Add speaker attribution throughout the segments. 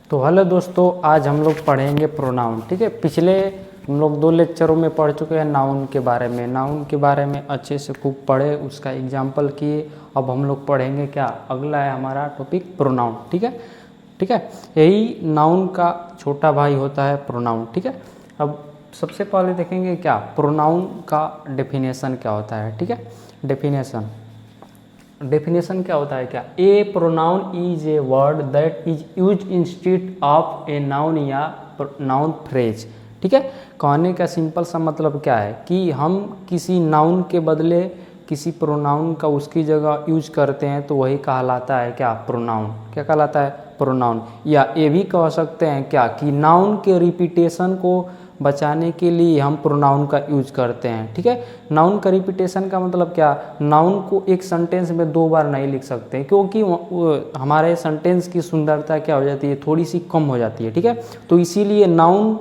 Speaker 1: तो हेलो दोस्तों, आज हम लोग पढ़ेंगे प्रोनाउन। ठीक है, पिछले हम लोग 2 लेक्चरों में पढ़ चुके हैं नाउन के बारे में। नाउन के बारे में अच्छे से खूब पढ़े, उसका एग्जाम्पल किए। अब हम लोग पढ़ेंगे क्या, अगला है हमारा टॉपिक प्रोनाउन। ठीक है, ठीक है, यही नाउन का छोटा भाई होता है प्रोनाउन। ठीक है, अब सबसे पहले देखेंगे क्या प्रोनाउन का डेफिनेशन क्या होता है। ठीक है, डेफिनेशन क्या होता है, क्या a pronoun is a word that is use instead of a noun या नाउन फ्रेज। ठीक है, कहने का सिंपल सा मतलब क्या है कि हम किसी नाउन के बदले किसी प्रोनाउन का उसकी जगह यूज करते हैं तो वही कहलाता है क्या, प्रोनाउन। क्या कहलाता है, प्रोनाउन। या ये भी कह सकते हैं क्या कि नाउन के रिपीटेशन को बचाने के लिए हम प्रोनाउन का यूज करते हैं। ठीक है, नाउन का रिपीटेशन का मतलब क्या, नाउन को एक सेंटेंस में 2 बार नहीं लिख सकते क्योंकि हमारे सेंटेंस की सुंदरता क्या हो जाती है, थोड़ी सी कम हो जाती है। ठीक है, तो इसीलिए नाउन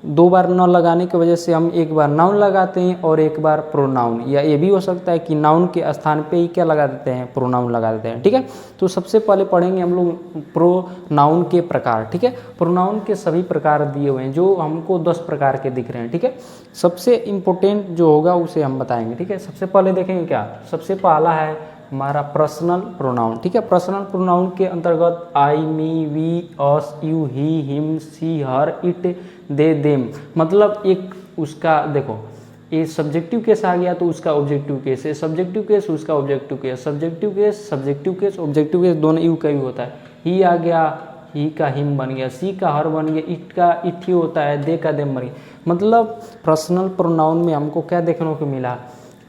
Speaker 1: 2 बार न लगाने की वजह से हम एक बार नाउन लगाते हैं और एक बार प्रोनाउन। या ये भी हो सकता है कि नाउन के स्थान पे ही क्या लगा देते हैं, प्रोनाउन लगा देते हैं। ठीक है, तो सबसे पहले पढ़ेंगे हम लोग प्रोनाउन के प्रकार। ठीक है, प्रोनाउन के सभी प्रकार दिए हुए हैं जो हमको 10 प्रकार के दिख रहे हैं। ठीक है, सबसे इम्पोर्टेंट जो होगा उसे हम बताएंगे। ठीक है, सबसे पहले देखेंगे क्या, सबसे पहला है हमारा पर्सनल प्रोनाउन। ठीक है, पर्सनल प्रोनाउन के अंतर्गत I, me, we, us, you, he, him, she, her, it, they, them. मतलब एक उसका देखो, ये सब्जेक्टिव केस आ गया तो उसका ऑब्जेक्टिव केस है, सब्जेक्टिव केस उसका objective case, subjective case objective case दोनों यू का यू होता है। ही आ गया, ही का हिम बन गया, सी का हर बन गया, इट का इट ही होता है, दे का देम बन गया। मतलब पर्सनल प्रोनाउन में हमको क्या देखने को मिला,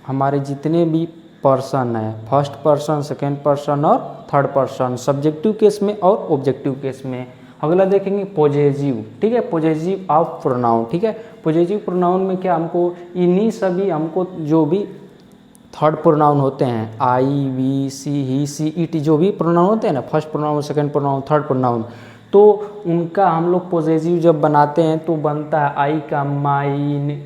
Speaker 1: हमारे जितने भी पर्सन है, फर्स्ट पर्सन, सेकेंड पर्सन और थर्ड पर्सन, सब्जेक्टिव केस में और ऑब्जेक्टिव केस में। अगला देखेंगे पॉजेसिव। ठीक है, पॉजेसिव ऑफ प्रोनाउन। ठीक है, पॉजेसिव प्रोनाउन में क्या हमको इन्हीं सभी हमको जो भी थर्ड प्रोनाउन होते हैं, आई, we, C, he, C, it, जो भी प्रोनाउन होते हैं ना, first pronoun, second pronoun, third pronoun, तो उनका हम लोग पॉजेसिव जब बनाते हैं तो बनता है आई का माई,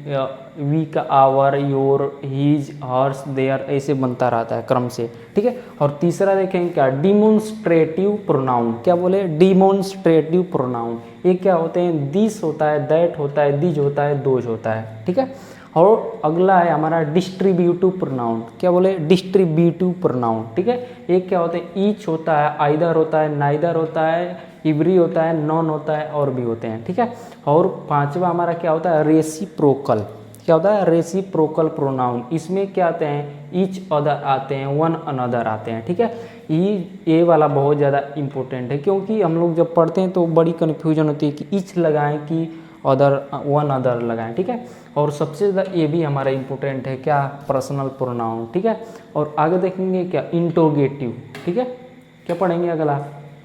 Speaker 1: वी का our, your, his, hers, their, ऐसे बनता रहता है क्रम से। ठीक है, और तीसरा देखेंगे क्या, डिमोन्स्ट्रेटिव प्रोनाउन। क्या बोले, डिमोन्स्ट्रेटिव प्रोनाउन। ये क्या होते हैं, दिस होता है, दैट होता है, दिज होता है, दोज होता है। ठीक है, और अगला है हमारा डिस्ट्रीब्यूटिव प्रोनाउन। क्या बोले, डिस्ट्रीब्यूटिव प्रोनाउन। ठीक है, एक क्या होता है, ईच होता है, आइदर होता है, नाइदर होता है, इवरी होता है, नॉन होता है, और भी होते हैं। ठीक है, और पांचवा हमारा क्या होता है, रेसिप्रोकल। क्या होता है, रेसिप्रोकल प्रोनाउन। इसमें क्या आते हैं, ईच अदर आते हैं, वन अनदर आते हैं। ठीक है, ये वाला बहुत ज़्यादा इंपॉर्टेंट है क्योंकि हम लोग जब पढ़ते हैं तो बड़ी कन्फ्यूजन होती है कि ईच लगाएं कि अदर, वन अदर लगाएं। ठीक है, और सबसे ज़्यादा ये भी हमारा इंपॉर्टेंट है क्या, पर्सनल प्रोनाउन। ठीक है, और आगे देखेंगे क्या, इंटरोगेटिव। ठीक है, क्या पढ़ेंगे अगला,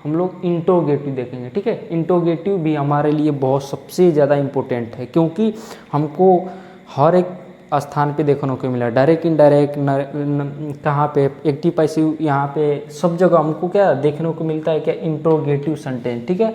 Speaker 1: हम लोग इंटरोगेटिव देखेंगे। ठीक है, इंटरोगेटिव भी हमारे लिए बहुत सबसे ज़्यादा इम्पोर्टेंट है क्योंकि हमको हर एक स्थान पे देखने को मिला, डायरेक्ट, इनडायरेक्ट, कहाँ पे एक्टिव, पैसिव, यहाँ पे सब जगह हमको क्या देखने को मिलता है, क्या, इंटरोगेटिव सेंटेंस। ठीक है,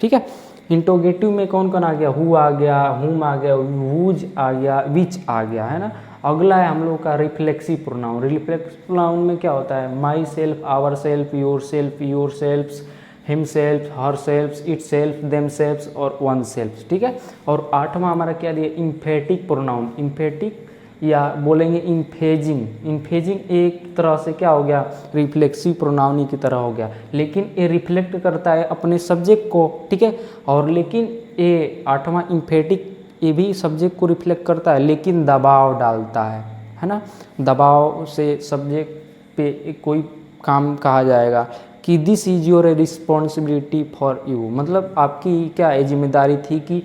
Speaker 1: ठीक है, इंटरोगेटिव में कौन कौन आ गया, हु आ गया, हुम आ गया, हुज आ गया, विच आ गया, है ना। अगला है हम लोग का रिफ्लेक्सिव प्रोनाउन। रिफ्लेक्सिव प्रोनाउन में क्या होता है, myself, ourself, yourselves, himself, herself, itself, themself और वन सेल्फ। ठीक है, और 8वां हमारा क्या दिया, इम्फेटिक प्रोनाउन। इम्फेटिक या बोलेंगे इम्फेजिंग। इम्फेजिंग एक तरह से क्या हो गया, रिफ्लेक्सिव प्रोनाउन ही की तरह हो गया, लेकिन ये रिफ्लेक्ट करता है अपने सब्जेक्ट को। ठीक है, और लेकिन ये 8वां इम्फेटिक ये भी सब्जेक्ट को रिफ्लेक्ट करता है लेकिन दबाव डालता है ना। दबाव से सब्जेक्ट पे कोई काम कहा जाएगा कि this is your responsibility for you. मतलब आपकी क्या है, जिम्मेदारी थी कि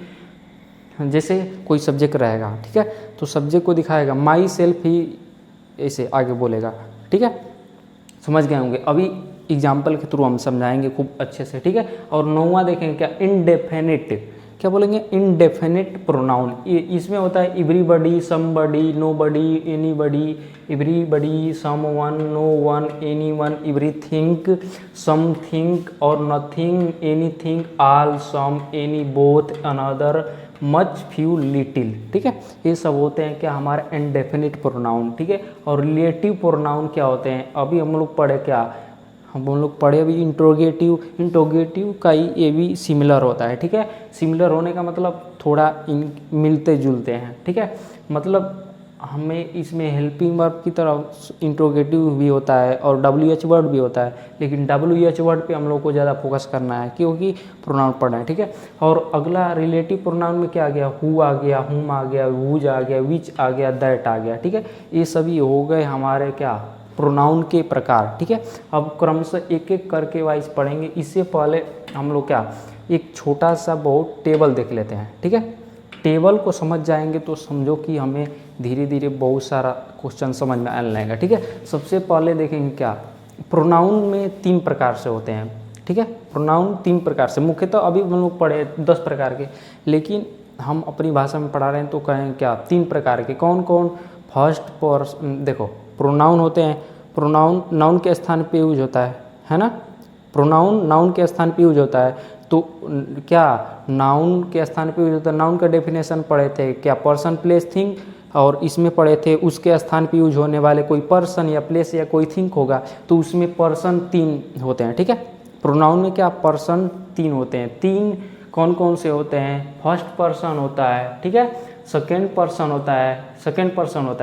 Speaker 1: जैसे कोई सब्जेक्ट रहेगा, ठीक है, तो सब्जेक्ट को दिखाएगा, माई सेल्फ ही ऐसे आगे बोलेगा। ठीक है, समझ गए होंगे। अभी एग्जाम्पल के थ्रू हम समझाएंगे खूब अच्छे से। ठीक है, और 9वां देखेंगे क्या, इनडेफिनिट। क्या बोलेंगे, इनडेफिनिट प्रोनाउन। इसमें होता है everybody, somebody, nobody, anybody, everybody, someone, no one, anyone, everything, something और nothing, anything, all, some, any, both, another, much, few, little. ठीक है, ये सब होते हैं क्या, हमारे इनडेफिनिट प्रोनाउन। ठीक है, और रिलेटिव प्रोनाउन क्या होते हैं, अभी हम लोग पढ़े क्या, हम लोग पढ़े अभी इंट्रोगेटिव का ही ये भी सिमिलर होता है, ठीक है। सिमिलर होने का मतलब थोड़ा मिलते जुलते हैं, ठीक है। मतलब हमें इसमें हेल्पिंग वर्ब की तरह इंट्रोगेटिव भी होता है और WH वर्ड भी होता है, लेकिन WH वर्ड पे हम लोग को ज़्यादा फोकस करना है क्योंकि प्रोनाउन पढ़ना है, ठीक है। और अगला रिलेटिव प्रोनाउन में क्या आ गया, हु आ गया, हुम आ गया, वुज आ गया, विच आ गया, दैट आ गया, ठीक है। ये सभी हो गए हमारे क्या प्रोनाउन के प्रकार, ठीक है। अब क्रमशः एक एक करके वाइज पढ़ेंगे। इससे पहले हम लोग क्या एक छोटा सा बहुत टेबल देख लेते हैं, ठीक है। टेबल को समझ जाएंगे तो समझो कि हमें धीरे धीरे बहुत सारा क्वेश्चन समझ में आने लगेगा, ठीक है। सबसे पहले देखेंगे क्या प्रोनाउन में 3 प्रकार से होते हैं, ठीक है। प्रोनाउन 3 प्रकार से, मुख्यतः अभी हम लोग पढ़े 10 प्रकार के, लेकिन हम अपनी भाषा में पढ़ा रहे हैं तो कहें क्या 3 प्रकार के। कौन कौन? फर्स्ट पर्सन, देखो प्रोनाउन होते हैं, प्रोनाउन नाउन के स्थान पे यूज होता है ना। प्रोनाउन नाउन के स्थान पे यूज होता है, तो क्या नाउन के स्थान पे यूज होता है। नाउन का डेफिनेशन पढ़े थे क्या, पर्सन प्लेस थिंग, और इसमें पढ़े थे उसके स्थान पे यूज होने वाले कोई पर्सन या प्लेस या कोई थिंग होगा, तो उसमें पर्सन 3 होते हैं, ठीक है। प्रोनाउन में क्या पर्सन 3 होते हैं। 3 कौन कौन से होते हैं? फर्स्ट पर्सन होता है, ठीक है, सेकेंड पर्सन होता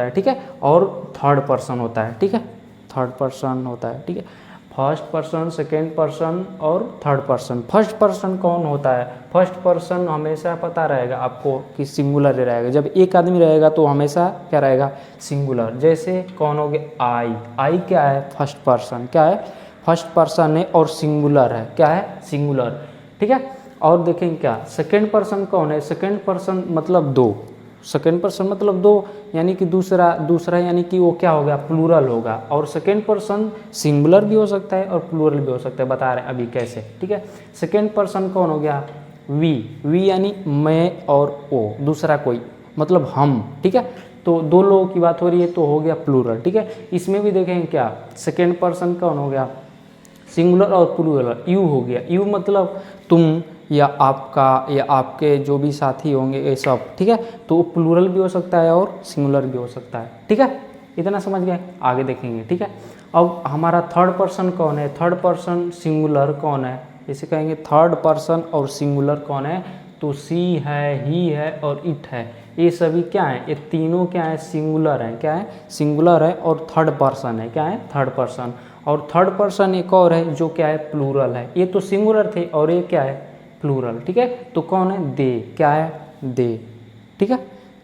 Speaker 1: है, ठीक है, और थर्ड पर्सन होता है, ठीक है। थर्ड पर्सन होता है, ठीक है। फर्स्ट पर्सन, सेकेंड पर्सन और थर्ड पर्सन। फर्स्ट पर्सन कौन होता है? फर्स्ट पर्सन हमेशा पता रहेगा आपको कि सिंगुलर रहेगा। जब एक आदमी रहेगा तो हमेशा क्या रहेगा? सिंगुलर। जैसे कौन हो गया? आई क्या है? First person. क्या है? फर्स्ट पर्सन है और सिंगुलर है। क्या है? सिंगुलर, ठीक है। और देखेंगे क्या सेकेंड पर्सन कौन है? सेकेंड पर्सन मतलब 2। सेकेंड पर्सन मतलब 2, यानी कि दूसरा यानी कि वो क्या होगा? प्लूरल होगा। और सेकेंड पर्सन सिंगुलर भी हो सकता है और प्लूरल भी हो सकता है, बता रहे हैं अभी कैसे, ठीक है। सेकेंड पर्सन कौन हो गया? वी यानी मैं और ओ, दूसरा कोई मतलब हम, ठीक है। तो 2 लोगों की बात हो रही है तो हो गया प्लूरल, ठीक है। इसमें भी देखेंगे क्या सेकेंड पर्सन कौन हो गया? सिंगुलर और प्लूरल। यू हो गया। यू मतलब तुम या आपका या आपके जो भी साथी होंगे ये सब, ठीक है। तो प्लूरल भी हो सकता है और सिंगुलर भी हो सकता है, ठीक है। इतना समझ गए? आगे देखेंगे, ठीक है। अब हमारा थर्ड पर्सन कौन है? थर्ड पर्सन सिंगुलर कौन है? जैसे कहेंगे थर्ड पर्सन और सिंगुलर कौन है, तो सी है, ही है और इट है। ये सभी क्या है? ये तीनों क्या है? सिंगुलर है। क्या है? सिंगुलर है और थर्ड पर्सन है। क्या है? Third person. और थर्ड पर्सन एक और है जो क्या है? प्लूरल है। ये तो सिंगुलर थे और ये क्या है? प्लूरल, ठीक है। तो कौन है? दे। क्या है? दे, ठीक है।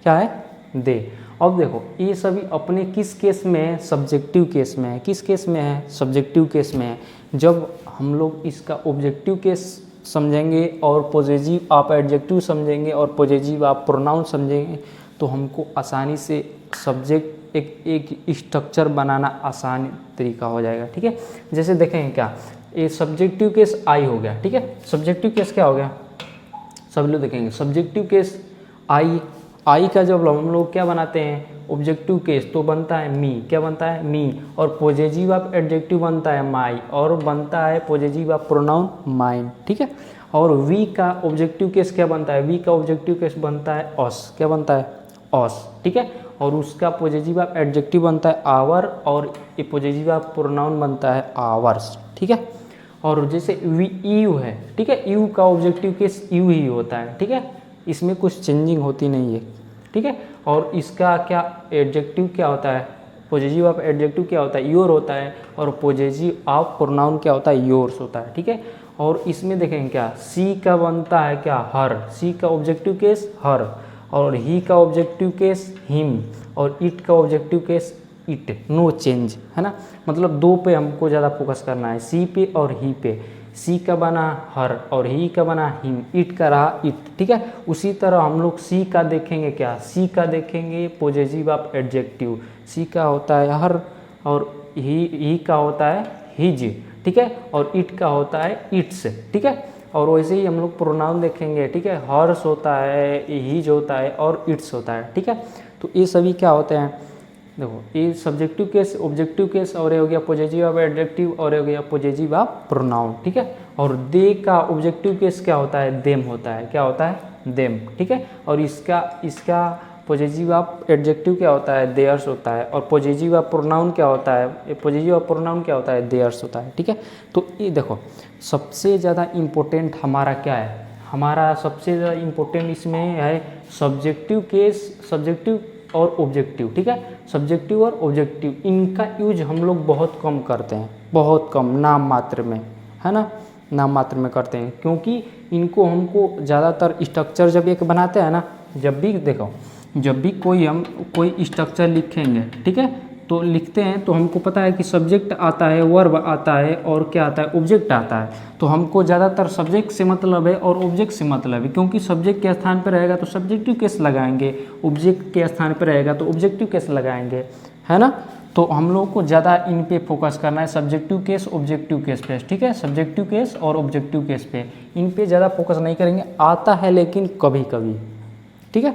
Speaker 1: क्या है? दे। अब देखो ये सभी अपने किस केस में है? सब्जेक्टिव केस में है। किस केस में है? सब्जेक्टिव केस में है। जब हम लोग इसका ऑब्जेक्टिव केस समझेंगे और पॉजिटिव आप एडजेक्टिव समझेंगे और पॉजिटिव आप प्रोनाउन समझेंगे तो हमको आसानी से सब्जेक्ट एक स्ट्रक्चर बनाना आसान तरीका हो जाएगा, ठीक है। जैसे देखेंगे क्या ये सब्जेक्टिव केस आई हो गया, ठीक है। सब्जेक्टिव केस क्या हो गया? सब लोग देखेंगे सब्जेक्टिव केस आई का जब हम लोग क्या बनाते हैं? ऑब्जेक्टिव केस, तो बनता है मी। क्या बनता है? मी। और पॉजिटिव ऑफ एडजेक्टिव बनता है माई, और बनता है पॉजिटिव ऑफ प्रोनाउन माइन, ठीक है। और वी का ऑब्जेक्टिव केस क्या बनता है? वी का ऑब्जेक्टिव केस बनता है अस। क्या बनता है? अस, ठीक है। और उसका पॉजिटिव ऑफ एडजेक्टिव बनता है आवर, और ये पॉजिटिव ऑफ प्रोनाउन बनता है आवर्स, ठीक है। और जैसे यू है, ठीक है, यू का ऑब्जेक्टिव केस यू ही होता है, ठीक है। इसमें कुछ चेंजिंग होती नहीं है, ठीक है। और इसका क्या एडजेक्टिव क्या होता है? पॉजिटिव ऑफ एडजेक्टिव क्या होता है? योर होता है। और पॉजिटिव ऑफ प्रोनाउन क्या होता है? योर्स होता है, ठीक है। और इसमें देखेंगे क्या सी का बनता है क्या? हर। सी का ऑब्जेक्टिव केस हर, और ही का ऑब्जेक्टिव केस हिम, और इट का objective case it. No change, है ना। मतलब 2 पे हमको ज़्यादा फोकस करना है, सी पे और ही पे। सी का बना हर और ही का बना हिम, इट का रहा इट, ठीक है। उसी तरह हम लोग सी का देखेंगे क्या? सी का देखेंगे पॉजिटिव ऑफ एडजेक्टिव। सी का होता है हर, और ही का होता है हिज, ठीक है। और इट का होता है इट्स, ठीक है। और वैसे ही हम लोग प्रोनाउन देखेंगे, ठीक है। हर्स होता है, हिज होता है और इट्स होता है, ठीक है। तो ये सभी क्या होते हैं? देखो ये सब्जेक्टिव केस, ऑब्जेक्टिव केस, और ये हो गया पॉजिटिव ऑफ एडजेक्टिव, और ये हो गया पॉजिटिव ऑफ प्रोनाउन, ठीक है। और दे का ऑब्जेक्टिव केस क्या होता है? देम होता है। क्या होता है? देम, ठीक है। और इसका पॉजिटिव ऑफ एडजेक्टिव क्या होता है, देयर्स होता है, और पॉजिटिव ऑफ प्रोनाउन क्या होता है, पॉजिटिव ऑफ प्रोनाउन क्या होता है, देयर्स होता है। ठीक है, तो ये देखो सबसे ज़्यादा इम्पोर्टेंट हमारा क्या है, हमारा सबसे ज़्यादा इम्पोर्टेंट इसमें है सब्जेक्टिव केस, सब्जेक्टिव और ऑब्जेक्टिव। ठीक है, सब्जेक्टिव और ऑब्जेक्टिव इनका यूज हम लोग बहुत कम करते हैं, बहुत कम, नाम मात्र में, है ना, नाम मात्र में करते हैं, क्योंकि इनको हमको ज़्यादातर स्ट्रक्चर जब एक बनाते हैं ना, जब भी देखो जब भी हम कोई स्ट्रक्चर लिखेंगे, ठीक है, तो लिखते हैं तो हमको पता है कि सब्जेक्ट आता है, वर्ब आता है, और क्या आता है, ऑब्जेक्ट आता है। तो हमको ज़्यादातर सब्जेक्ट से मतलब है और ऑब्जेक्ट से मतलब है, क्योंकि सब्जेक्ट के स्थान पर रहेगा तो सब्जेक्टिव केस लगाएंगे, ऑब्जेक्ट के स्थान पर रहेगा तो ऑब्जेक्टिव केस लगाएंगे, है ना। तो हम लोगों को ज़्यादा इन पे फोकस करना है, सब्जेक्टिव केस, ऑब्जेक्टिव केस पे। ठीक है, सब्जेक्टिव केस और ऑब्जेक्टिव केस पे, इन पे ज़्यादा फोकस नहीं करेंगे। आता है लेकिन कभी कभी, ठीक है,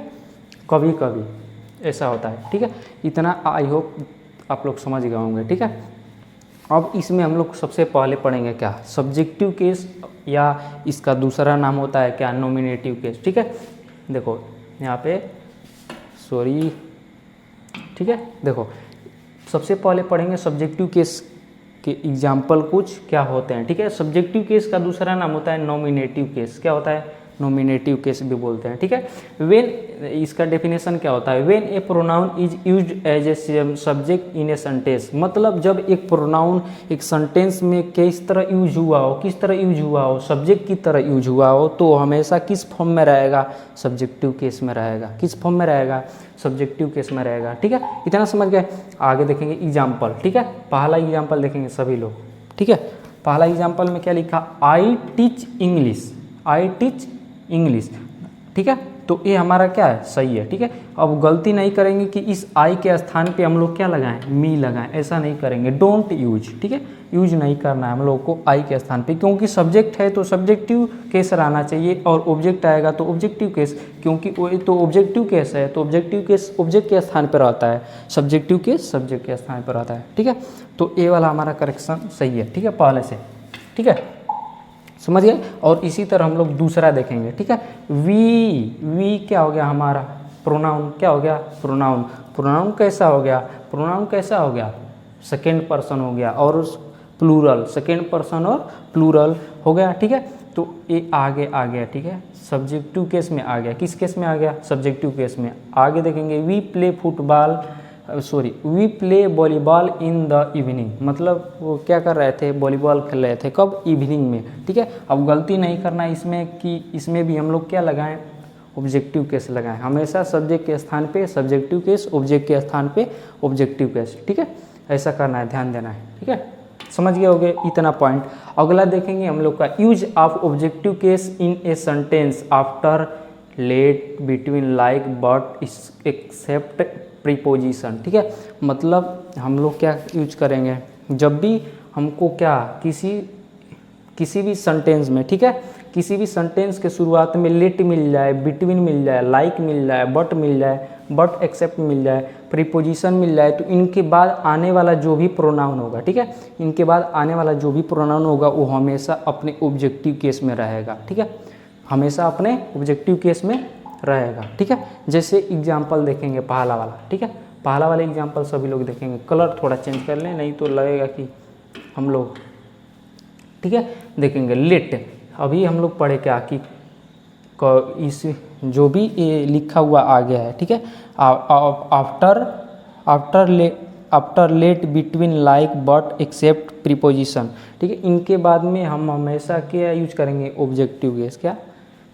Speaker 1: कभी कभी ऐसा होता है। ठीक है, इतना आई होप आप लोग समझ गए होंगे। ठीक है, अब इसमें हम लोग सबसे पहले पढ़ेंगे क्या, सब्जेक्टिव केस, या इसका दूसरा नाम होता है क्या, नॉमिनेटिव केस। ठीक है, देखो यहाँ पे सॉरी, ठीक है, देखो सबसे पहले पढ़ेंगे सब्जेक्टिव केस के एग्जाम्पल कुछ क्या होते हैं। ठीक है, सब्जेक्टिव केस का दूसरा नाम होता है नॉमिनेटिव केस। क्या होता है, नॉमिनेटिव केस भी बोलते हैं। ठीक है, व्हेन, इसका डेफिनेशन क्या होता है, when a pronoun is used as a subject in a sentence, मतलब जब एक प्रोनाउन एक सेंटेंस में किस तरह यूज हुआ हो, किस तरह यूज हुआ हो, सब्जेक्ट की तरह यूज हुआ हो, तो हमेशा किस फॉर्म में रहेगा, सब्जेक्टिव केस में रहेगा। किस फॉर्म में रहेगा, सब्जेक्टिव केस में रहेगा। ठीक है, इतना समझ गए। आगे देखेंगे एग्जाम्पल। ठीक है, पहला एग्जाम्पल देखेंगे सभी लोग। ठीक है, पहला एग्जाम्पल में क्या लिखा, I teach English, I teach English. ठीक है, तो ये हमारा क्या है, सही है। ठीक है, अब गलती नहीं करेंगे कि इस आई के स्थान पे हम लोग क्या लगाएं, मी लगाएं, ऐसा नहीं करेंगे, डोंट यूज। ठीक है, यूज नहीं करना है हम लोग को आई के स्थान पे, क्योंकि सब्जेक्ट है तो सब्जेक्टिव केस रहना चाहिए, और ऑब्जेक्ट आएगा तो ऑब्जेक्टिव केस, क्योंकि वो तो ऑब्जेक्टिव केस है तो ऑब्जेक्टिव केस ऑब्जेक्ट के स्थान पर रहता है, सब्जेक्टिव केस सब्जेक्ट के स्थान पर रहता है। ठीक है, तो ये वाला हमारा करेक्शन सही है। ठीक है, पहले से। ठीक है, समझ गए। और इसी तरह हम लोग दूसरा देखेंगे। ठीक है, वी क्या हो गया हमारा, प्रोनाउन। क्या हो गया, प्रोनाउन। प्रोनाउन कैसा हो गया, प्रोनाउन कैसा हो गया, सेकेंड पर्सन हो गया, और प्लूरल, सेकेंड पर्सन और प्लूरल हो गया। ठीक है, तो ये आगे आ गया। ठीक है, सब्जेक्टिव केस में आ गया, किस केस में आ गया, सब्जेक्टिव केस में। आगे देखेंगे, we play football, sorry we play volleyball in the evening, मतलब वो क्या कर रहे थे, वॉलीबॉल खेल रहे थे, कब, इवनिंग में। ठीक है, अब गलती नहीं करना इसमें कि इसमें भी हम लोग क्या लगाएं, ऑब्जेक्टिव केस लगाएं, हमेशा सब्जेक्ट के स्थान पे सब्जेक्टिव केस, ऑब्जेक्ट के स्थान पे ऑब्जेक्टिव केस। ठीक है, ऐसा करना है, ध्यान देना है। ठीक है, समझ गए होगे इतना पॉइंट। अगला देखेंगे हम लोग का, use of objective case in a sentence after, let, between, like, but, except, preposition. ठीक है, मतलब हम लोग क्या यूज करेंगे, जब भी हमको क्या किसी भी सेंटेंस में, ठीक है, किसी भी सेंटेंस के शुरुआत में लेट मिल जाए, बिटवीन मिल जाए, लाइक मिल जाए, बट मिल जाए, बट एक्सेप्ट मिल जाए, प्रीपोजिशन मिल जाए, तो इनके बाद आने वाला जो भी प्रोनाउन होगा, ठीक है, इनके बाद आने वाला जो भी प्रोनाउन होगा वो हमेशा अपने ऑब्जेक्टिव केस में रहेगा। ठीक है, हमेशा अपने ऑब्जेक्टिव केस में रहेगा। ठीक है, जैसे एग्जाम्पल देखेंगे पहला वाला। ठीक है, पहला वाला एग्जाम्पल सभी लोग देखेंगे, कलर थोड़ा चेंज कर लें नहीं तो लगेगा कि हम लोग, ठीक है, देखेंगे लेट। अभी हम लोग पढ़े क्या कि इस जो भी ये लिखा हुआ आ गया है, ठीक है, after let, between, like, but, except, preposition. ठीक है, इनके बाद में हम हमेशा क्या यूज करेंगे, ऑब्जेक्टिव केस। क्या,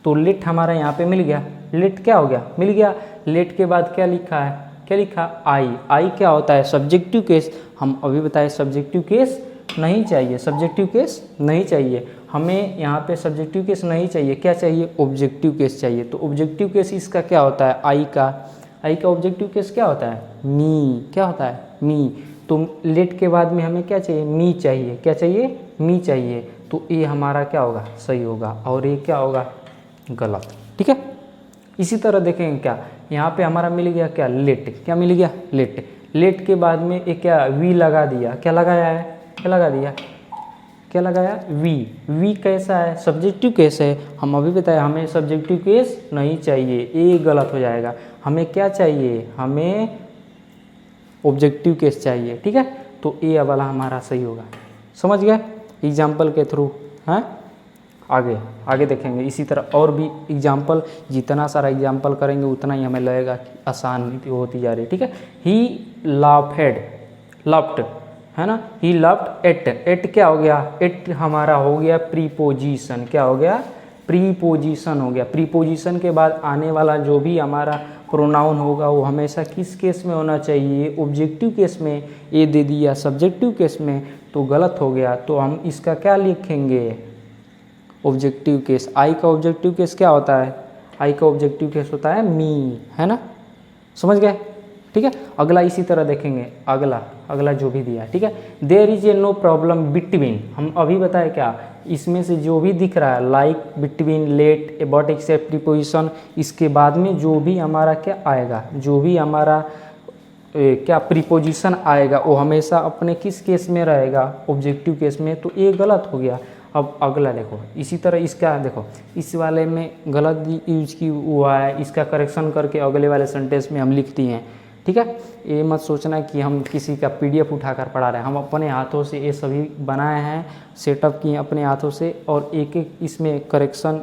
Speaker 1: तो लेट हमारा यहाँ पे मिल गया, लेट क्या हो गया, मिल गया। लेट के बाद क्या लिखा है, क्या लिखा, आई। आई क्या होता है, सब्जेक्टिव केस। हम अभी बताए सब्जेक्टिव केस नहीं चाहिए, सब्जेक्टिव केस नहीं चाहिए हमें, यहाँ पे सब्जेक्टिव केस नहीं चाहिए, क्या चाहिए, ऑब्जेक्टिव केस चाहिए। तो ऑब्जेक्टिव केस इसका क्या होता है, आई का ऑब्जेक्टिव केस क्या होता है, मी। क्या होता है, मी। तो लेट के बाद में हमें क्या चाहिए, मी चाहिए। क्या चाहिए, मी चाहिए। तो ये हमारा क्या होगा, सही होगा, और ये क्या होगा, गलत। ठीक है, इसी तरह देखेंगे क्या, यहाँ पे हमारा मिल गया क्या, लेट। क्या मिल गया, लेट। लेट के बाद में एक क्या, वी लगा दिया। क्या लगाया है, क्या लगा दिया, क्या लगाया वी। वी कैसा है, सब्जेक्टिव केस है। हम अभी बताया हमें सब्जेक्टिव केस नहीं चाहिए, ये गलत हो जाएगा। हमें क्या चाहिए, हमें ऑब्जेक्टिव केस चाहिए, ठीक है। तो ए वाला हमारा सही होगा, समझ गए एग्जाम्पल के थ्रू। हैं आगे आगे देखेंगे इसी तरह और भी एग्जाम्पल, जितना सारा एग्जाम्पल करेंगे उतना ही हमें लगेगा कि आसान होती जा रही है, ठीक है। ही लाफ्ड, लफ्ट है ना, ही लफ्ट एट। एट क्या हो गया, एट हमारा हो गया प्रीपोजिशन, क्या हो गया, प्रीपोजिशन हो गया। प्रीपोजिशन के बाद आने वाला जो भी हमारा प्रोनाउन होगा वो हमेशा किस केस में होना चाहिए, ऑब्जेक्टिव केस में। ए दे दिया सब्जेक्टिव केस में तो गलत हो गया, तो हम इसका क्या लिखेंगे, ऑब्जेक्टिव केस। आई का ऑब्जेक्टिव केस क्या होता है, आई का ऑब्जेक्टिव केस होता है मी, है ना, समझ गए, ठीक है। अगला इसी तरह देखेंगे, अगला जो भी दिया, ठीक है। There is a no problem between, हम अभी बताए क्या, इसमें से जो भी दिख रहा है like, between, let, about, except, preposition, इसके बाद में जो भी हमारा क्या आएगा, जो भी हमारा क्या प्रीपोजिशन आएगा वो हमेशा अपने किस केस में रहेगा, ऑब्जेक्टिव केस में। तो ये गलत हो गया। अब अगला देखो, इसी तरह इसका देखो, इस वाले में गलत यूज की हुआ है, इसका करेक्शन करके अगले वाले सेंटेंस में हम लिख दिए हैं, ठीक है। ये मत सोचना कि हम किसी का पीडीएफ उठाकर पढ़ा रहे हैं, हम अपने हाथों से ये सभी बनाए हैं, सेटअप किए अपने हाथों से, और एक एक इसमें करेक्शन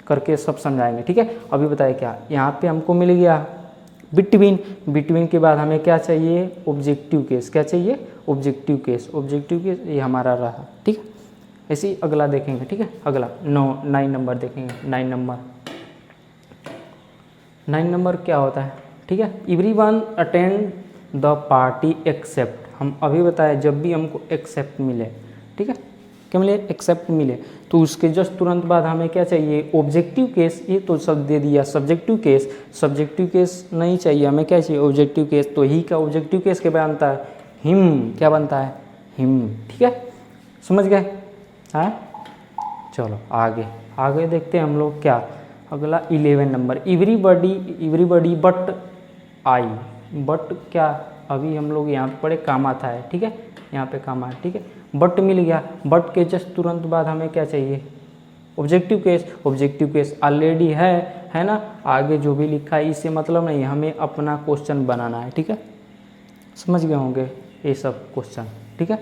Speaker 1: करके सब समझाएंगे, ठीक है। अभी बताए क्या, यहाँ पे हमको मिल गया बिटवीन, बिटवीन के बाद हमें क्या चाहिए, ऑब्जेक्टिव केस, क्या चाहिए, ऑब्जेक्टिव केस, ऑब्जेक्टिव केस ये हमारा रहा, ठीक है। ऐसे ही अगला देखेंगे, ठीक है। अगला 9 नंबर देखेंगे, 9 नंबर क्या होता है, ठीक है। Everyone attend the party except, हम अभी बताए जब भी हमको एक्सेप्ट मिले, ठीक है, क्या मिले, एक्सेप्ट मिले, तो उसके जस्ट तुरंत बाद हमें क्या चाहिए, ऑब्जेक्टिव केस। ये तो सब दे दिया सब्जेक्टिव केस, सब्जेक्टिव केस नहीं चाहिए हमें, क्या चाहिए, ऑब्जेक्टिव केस। तो ही का ऑब्जेक्टिव केस क्या बनता है, हिम, क्या बनता है, हिम, ठीक है, समझ गए, हाँ। चलो आगे देखते हैं हम लोग क्या, अगला 11 number, everybody but I. But क्या, अभी हम लोग यहाँ पे पढ़े कामा था है, ठीक है, यहाँ पे कामा है, ठीक है। बट मिल गया, बट के जस्ट तुरंत बाद हमें क्या चाहिए, objective case. Objective case already है ना, आगे जो भी लिखा है इससे मतलब नहीं, हमें अपना क्वेश्चन बनाना है, ठीक है, समझ गए होंगे ये सब क्वेश्चन, ठीक है।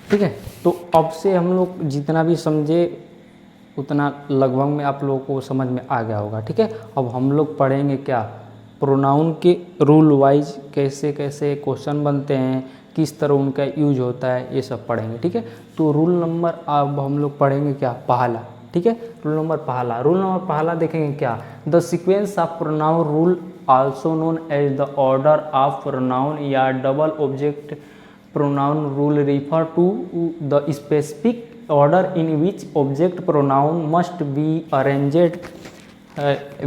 Speaker 1: ठीक है, तो अब से हम लोग जितना भी समझे उतना लगभग में आप लोगों को समझ में आ गया होगा, ठीक है। अब हम लोग पढ़ेंगे क्या, प्रोनाउन के रूल वाइज कैसे कैसे क्वेश्चन बनते हैं, किस तरह उनका यूज होता है, ये सब पढ़ेंगे, ठीक है। तो रूल नंबर अब हम लोग पढ़ेंगे क्या, पहला, ठीक है। रूल नंबर पहला देखेंगे क्या, the sequence of pronoun rule also known as the order of pronoun या double object pronoun rule refer to the specific order in which object pronoun must be arranged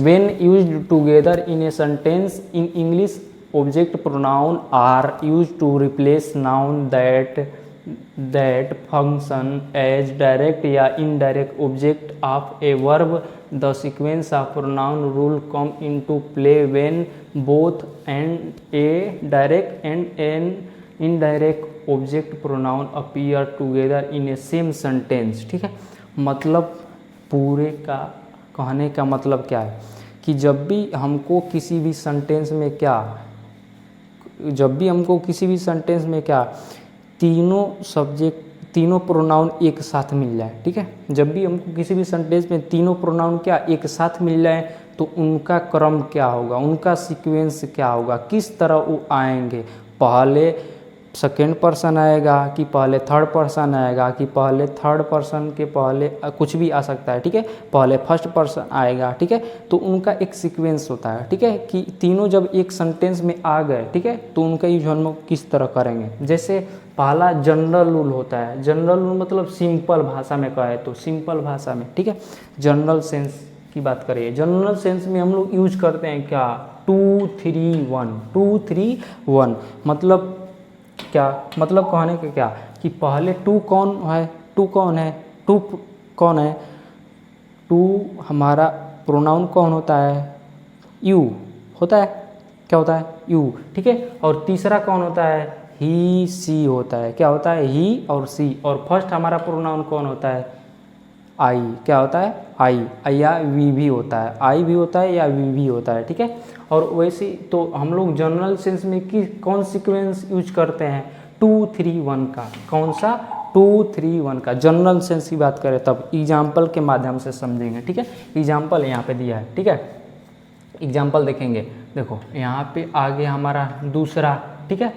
Speaker 1: when used together in a sentence. In English, object pronoun are used to replace noun that function as direct या indirect object of a verb. The sequence of pronoun rule come into play when both a direct and an indirect object pronoun appear together in A same sentence, ठीक है। मतलब पूरे का कहने का मतलब क्या है कि जब भी हमको किसी भी सेंटेंस में क्या तीनों प्रोनाउन एक साथ मिल जाए, ठीक है। जब भी हमको किसी भी सेंटेंस में तीनों प्रोनाउन क्या एक साथ मिल जाए तो उनका क्रम क्या होगा, उनका सीक्वेंस क्या होगा, किस तरह वो आएंगे, पहले सेकेंड पर्सन आएगा कि पहले थर्ड पर्सन आएगा कि पहले थर्ड पर्सन के पहले कुछ भी आ सकता है, ठीक है, पहले फर्स्ट पर्सन आएगा, ठीक है। तो उनका एक सीक्वेंस होता है, ठीक है, कि तीनों जब एक सेंटेंस में आ गए, ठीक है, तो उनका यूज हम लोग किस तरह करेंगे। जैसे पहला जनरल रूल होता है, जनरल रूल मतलब सिंपल भाषा में कहे तो सिंपल भाषा में, ठीक है। जनरल सेंस की बात करिए, जनरल सेंस में हम लोग यूज करते हैं क्या, 2 3 1, 2 3 1, मतलब क्या, मतलब कहने का क्या कि पहले टू कौन है, टू हमारा प्रोनाउन कौन होता है, यू होता है, क्या होता है, यू, ठीक है। और तीसरा कौन होता है, ही सी होता है, क्या होता है, ही और सी। और फर्स्ट हमारा प्रोनाउन कौन होता है, आई, क्या होता है, आई, या वी भी होता है, आई भी होता है या वी भी होता है, ठीक है। और वैसे तो हम लोग जनरल सेंस में कौन सीक्वेंस यूज करते हैं, 2 3 1 का। कौन सा, 2 3 1 का। जनरल सेंस की बात करें तब एग्जाम्पल के माध्यम से समझेंगे, ठीक है। एग्जाम्पल यहाँ पे दिया है, ठीक है। एग्जाम्पल देखेंगे, देखो यहाँ पे आगे हमारा दूसरा, ठीक है।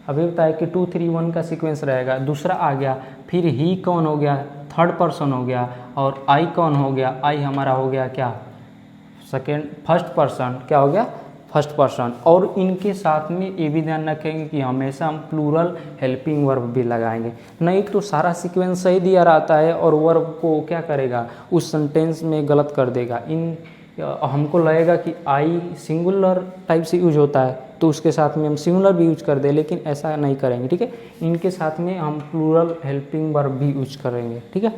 Speaker 1: अभी बताया कि 2 3 1 का सीक्वेंस रहेगा, दूसरा आ गया, फिर ही कौन हो गया, थर्ड पर्सन हो गया, और आई कौन हो गया, आई हमारा हो गया क्या, फर्स्ट पर्सन, क्या हो गया, फर्स्ट पर्सन। और इनके साथ में ये भी ध्यान रखेंगे कि हमेशा हम प्लूरल हेल्पिंग वर्ब भी लगाएंगे, नहीं तो सारा सीक्वेंस सही दिया रहता है और वर्ब को क्या करेगा, उस सेंटेंस में गलत कर देगा। हमको लगेगा कि आई सिंगुलर टाइप से यूज होता है तो उसके साथ में हम सिंगुलर भी यूज कर दे, लेकिन ऐसा नहीं करेंगे, ठीक है। इनके साथ में हम प्लूरल हेल्पिंग वर्ब भी यूज करेंगे, ठीक है।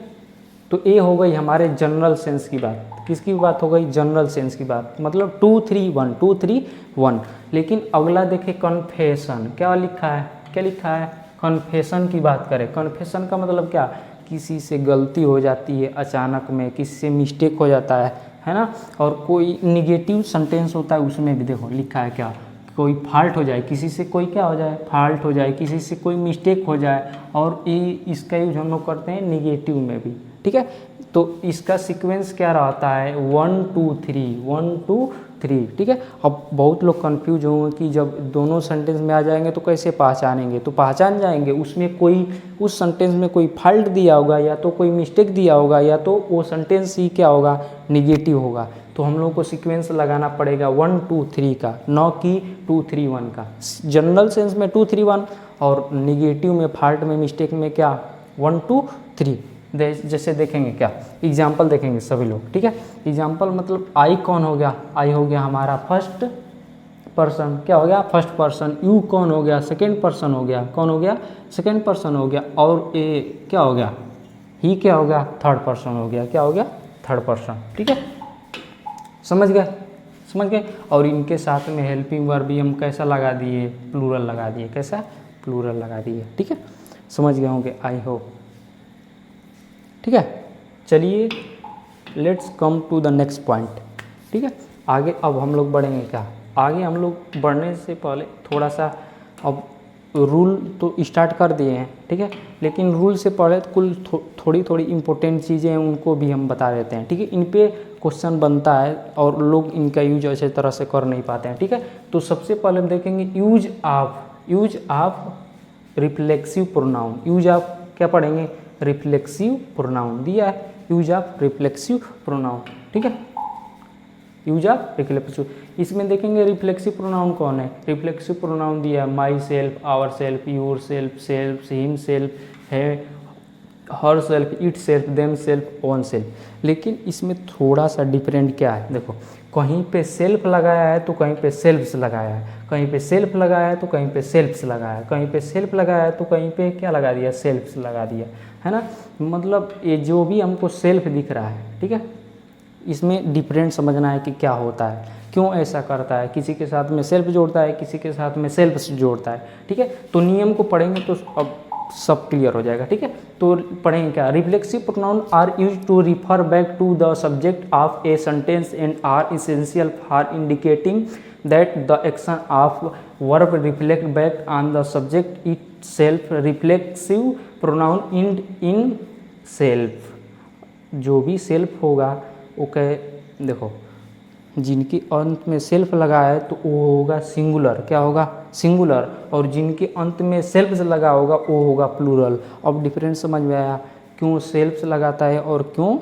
Speaker 1: तो ये हो गई हमारे जनरल सेंस की बात। किसकी बात हो गई, जनरल सेंस की बात, मतलब 2 3 1, 2 3 1। लेकिन अगला देखें कन्फेशन, क्या लिखा है, क्या लिखा है, कन्फेशन की बात करें। कन्फेशन का मतलब क्या, किसी से गलती हो जाती है अचानक में, किसी से मिस्टेक हो जाता है ना। और कोई निगेटिव सेंटेंस होता है उसमें भी देखो लिखा है क्या, कोई फॉल्ट हो जाए, किसी से कोई क्या हो जाए, फॉल्ट हो जाए, किसी से कोई मिस्टेक हो जाए, और ये इसका यूज हम लोग करते हैं निगेटिव में भी, ठीक है। तो इसका सीक्वेंस क्या रहता है, 1 2 3, 1 2 3, ठीक है। अब बहुत लोग कंफ्यूज होंगे कि जब दोनों सेंटेंस में आ जाएंगे तो कैसे पहचानेंगे, तो पहचान जाएंगे, उसमें कोई उस सेंटेंस में कोई फॉल्ट दिया होगा, या तो कोई मिस्टेक दिया होगा, या तो वो सेंटेंस ही क्या होगा, निगेटिव होगा। तो हम लोग को सीक्वेंस लगाना पड़ेगा 1 2 3 का, न कि 2 3 1 का। जनरल सेंस में 2 3 1, और निगेटिव में, फॉल्ट में, मिस्टेक में क्या 1 2 3। जैसे देखेंगे क्या, एग्जाम्पल देखेंगे सभी लोग, ठीक है। एग्जाम्पल मतलब आई कौन हो गया, आई हो गया हमारा फर्स्ट पर्सन, क्या हो गया, फर्स्ट पर्सन। यू कौन हो गया, सेकेंड पर्सन हो गया, कौन हो गया, सेकेंड पर्सन हो गया। और ए क्या हो गया, ही क्या हो गया, थर्ड पर्सन हो गया, क्या हो गया, थर्ड पर्सन, ठीक है। समझ गए, समझ गए। और इनके साथ में हेल्पिंग वर्ब भी हम कैसा लगा दिए, प्लूरल लगा दिए, कैसा, प्लूरल लगा दिए, ठीक है। समझ गए होंगे आई होप, ठीक है। चलिए let's come to the next point, ठीक है। आगे अब हम लोग बढ़ेंगे क्या, आगे हम लोग बढ़ने से पहले थोड़ा सा अब रूल तो स्टार्ट कर दिए हैं, ठीक है। लेकिन रूल से पहले कुल थोड़ी थोड़ी इंपॉर्टेंट चीज़ें हैं उनको भी हम बता देते हैं, ठीक है। इन पे क्वेश्चन बनता है और लोग इनका यूज अच्छे तरह से कर नहीं पाते हैं, ठीक है। तो सबसे पहले हम देखेंगे use of reflexive pronoun. Use of क्या पढ़ेंगे, रिफ्लेक्सिव प्रोनाउन दिया है, यूज ऑफ रिफ्लेक्सिव प्रोनाउन, ठीक है। यूज ऑफ रिफ्लेक्सिव, इसमें देखेंगे रिफ्लेक्सिव प्रोनाउन कौन है, रिफ्लेक्सिव प्रोनाउन दिया है myself, ourself, yourself, self, himself है, herself, itself, themself, oneself. लेकिन इसमें थोड़ा सा डिफरेंट क्या है, देखो कहीं पे सेल्फ लगाया है तो कहीं पे सेल्फ्स लगाया है, कहीं पे सेल्फ लगाया है तो कहीं पे सेल्फ्स लगाया है, कहीं पे सेल्फ लगाया है तो कहीं पे क्या लगा दिया, सेल्फ्स लगा दिया है ना। मतलब ये जो भी हमको सेल्फ दिख रहा है, ठीक है, इसमें डिफरेंट समझना है कि क्या होता है, क्यों ऐसा करता है, किसी के साथ में सेल्फ जोड़ता है, किसी के साथ में सेल्फ जोड़ता है, ठीक है। तो नियम को पढ़ेंगे तो अब सब क्लियर हो जाएगा, ठीक है। तो पढ़ेंगे क्या, reflexive pronoun are use to refer back to the subject of a sentence and are essential for indicating that the action of verb reflect back on the subject itself. Reflexive pronoun in self, जो भी self होगा वो कहे, देखो जिनके अंत में self लगा है तो वो होगा सिंगुलर, क्या होगा, सिंगुलर। और जिनके अंत में सेल्फ लगा होगा वो होगा प्लूरल। अब डिफरेंस समझ में आया, क्यों सेल्फ लगाता है और क्यों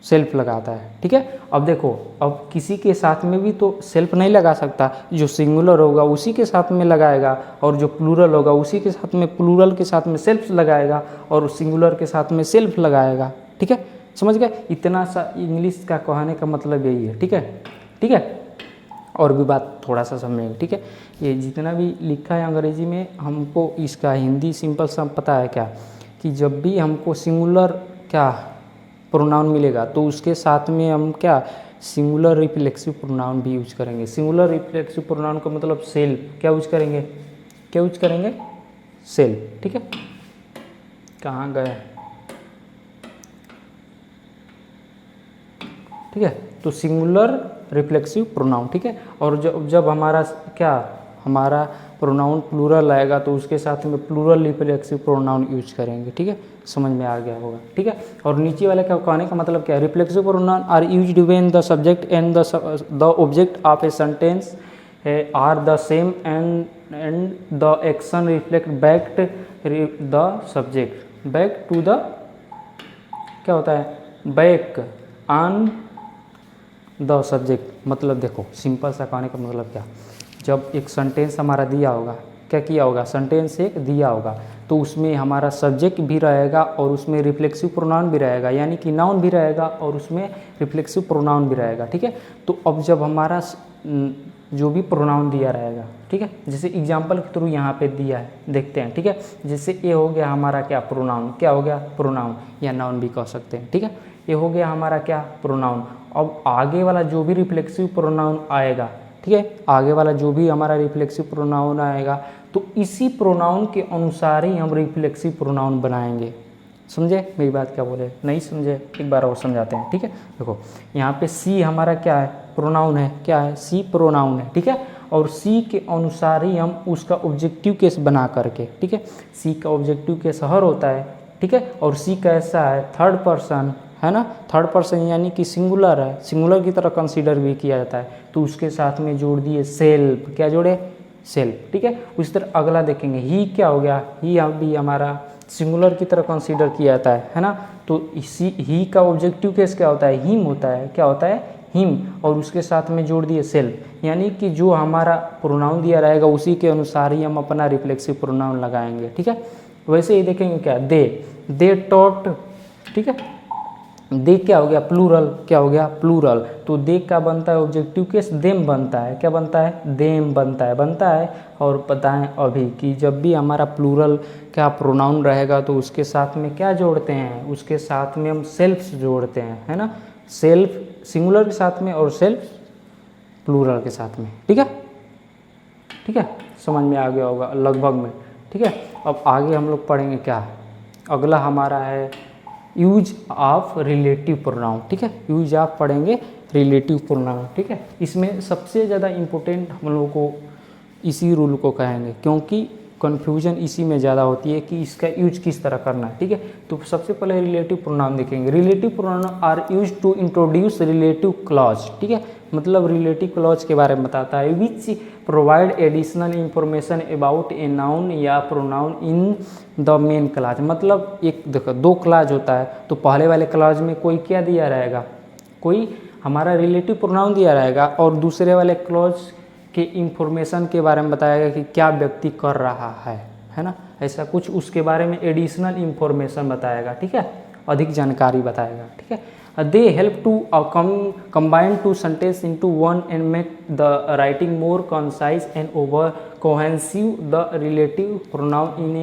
Speaker 1: सेल्फ लगाता है, ठीक है। अब देखो, अब किसी के साथ में भी तो सेल्फ नहीं लगा सकता, जो सिंगुलर होगा उसी के साथ में लगाएगा, और जो प्लूरल होगा उसी के साथ में, प्लूरल के साथ में सेल्फ लगाएगा और सिंगुलर के साथ में सेल्फ लगाएगा, ठीक है। समझ गए, इतना सा इंग्लिश का कहने का मतलब यही है, ठीक है, ठीक है। और भी बात थोड़ा सा समझेंगे, ठीक है। ये जितना भी लिखा है अंग्रेजी में, हमको इसका हिंदी सिंपल सा पता है क्या, कि जब भी हमको सिंगुलर क्या प्रोनाउन मिलेगा तो उसके साथ में हम क्या सिंगुलर रिफ्लेक्सिव प्रोनाउन भी यूज करेंगे। सिंगुलर रिफ्लेक्सिव प्रोनाउन का मतलब सेल्फ, क्या यूज करेंगे, क्या यूज करेंगे, सेल्फ। ठीक है, कहाँ गए, ठीक है, तो सिंगुलर रिफ्लेक्सिव प्रोनाउन। ठीक है, और जब हमारा क्या, हमारा प्रोनाउन प्लूरल आएगा तो उसके साथ में प्लूरल रिफ्लेक्सिव प्रोनाउन यूज करेंगे। ठीक है, समझ में आ गया होगा। ठीक है, और नीचे वाले का कहने का मतलब क्या है, reflexive pronoun are used when the subject and the object of a sentence are the same and the action reflect back the subject, back to the, क्या होता है, बैक ऑन द सब्जेक्ट। मतलब देखो सिंपल सा कहने का मतलब क्या, जब एक सेंटेंस हमारा दिया होगा, क्या किया होगा, सेंटेंस एक दिया होगा तो उसमें हमारा सब्जेक्ट भी रहेगा और उसमें रिफ्लेक्सिव प्रोनाउन भी रहेगा, यानी कि नाउन भी रहेगा और उसमें रिफ्लेक्सिव प्रोनाउन भी रहेगा। ठीक है, तो अब जब हमारा जो भी प्रोनाउन दिया रहेगा, ठीक है, जैसे एग्जांपल के थ्रू यहाँ पे दिया है, देखते हैं। ठीक है, जैसे ये हो गया हमारा क्या, प्रोनाउन, क्या हो गया, प्रोनाउन या नाउन भी कह सकते हैं। ठीक है, ये हो गया हमारा क्या, प्रोनाउन। अब आगे वाला जो भी रिफ्लेक्सिव प्रोनाउन आएगा, ठीक है, आगे वाला जो भी हमारा रिफ्लेक्सिव प्रोनाउन आएगा तो इसी प्रोनाउन के अनुसार ही हम रिफ्लेक्सिव प्रोनाउन बनाएंगे। समझे मेरी बात, क्या बोले, नहीं समझे, एक बार और समझाते हैं। ठीक है, देखो यहाँ पे सी हमारा क्या है, प्रोनाउन है, क्या है, सी प्रोनाउन है। ठीक है, और सी के अनुसार ही हम उसका ऑब्जेक्टिव केस बना करके, ठीक है, सी का ऑब्जेक्टिव केस हर होता है। ठीक है, और सी कैसा है, थर्ड पर्सन है ना, थर्ड पर्सन यानी कि सिंगुलर है, सिंगुलर की तरह कंसीडर भी किया जाता है, तो उसके साथ में जोड़ दिए सेल्फ, क्या जोड़े, सेल्फ। ठीक है, उसी तरह अगला देखेंगे, ही क्या हो गया, ही भी हमारा सिंगुलर की तरह कंसीडर किया जाता है ना, तो इसी ही का ऑब्जेक्टिव केस क्या होता है, हिम होता है, क्या होता है, हिम, और उसके साथ में जोड़ दिए सेल्फ, यानी कि जो हमारा प्रोनाउन दिया रहेगा उसी के अनुसार ही हम अपना रिफ्लेक्सिव प्रोनाउन लगाएंगे। ठीक है, वैसे ही देखेंगे क्या, दे टॉट, ठीक है, दे क्या हो गया, प्लूरल, क्या हो गया, प्लूरल, तो दे का बनता है ऑब्जेक्टिव केस, देम बनता है, क्या बनता है, देम बनता है। और बताएं अभी कि जब भी हमारा प्लूरल क्या प्रोनाउन रहेगा तो उसके साथ में क्या जोड़ते हैं, उसके साथ में हम सेल्फ जोड़ते हैं, है ना, सेल्फ सिंगुलर के साथ में और सेल्फ प्लूरल के साथ में। ठीक है, ठीक है, समझ में आ गया होगा लगभग में। ठीक है, अब आगे हम लोग पढ़ेंगे क्या, अगला हमारा है यूज ऑफ रिलेटिव प्रोनाउन। ठीक है, यूज ऑफ पढ़ेंगे रिलेटिव प्रोनाउन। ठीक है, इसमें सबसे ज़्यादा इम्पोर्टेंट हम लोगों को इसी रूल को कहेंगे, क्योंकि कन्फ्यूजन इसी में ज़्यादा होती है कि इसका यूज किस तरह करना है। ठीक है, तो सबसे पहले रिलेटिव प्रोनाउन देखेंगे। Relative pronoun are use to introduce relative clause. ठीक है, मतलब रिलेटिव क्लॉज के बारे में बताता है, which provide additional information about a noun या pronoun in the main clause. मतलब एक देखो दो क्लॉज होता है, तो पहले वाले क्लॉज में कोई क्या दिया रहेगा, कोई हमारा रिलेटिव प्रोनाउन दिया रहेगा, और दूसरे वाले क्लॉज के इंफॉर्मेशन के बारे में बताएगा कि क्या व्यक्ति कर रहा है ना, ऐसा कुछ उसके बारे में एडिशनल इंफॉर्मेशन बताएगा। ठीक है, अधिक जानकारी बताएगा। ठीक है, they help to combine two sentences into one and make the writing more concise and over cohesive. The relative pronoun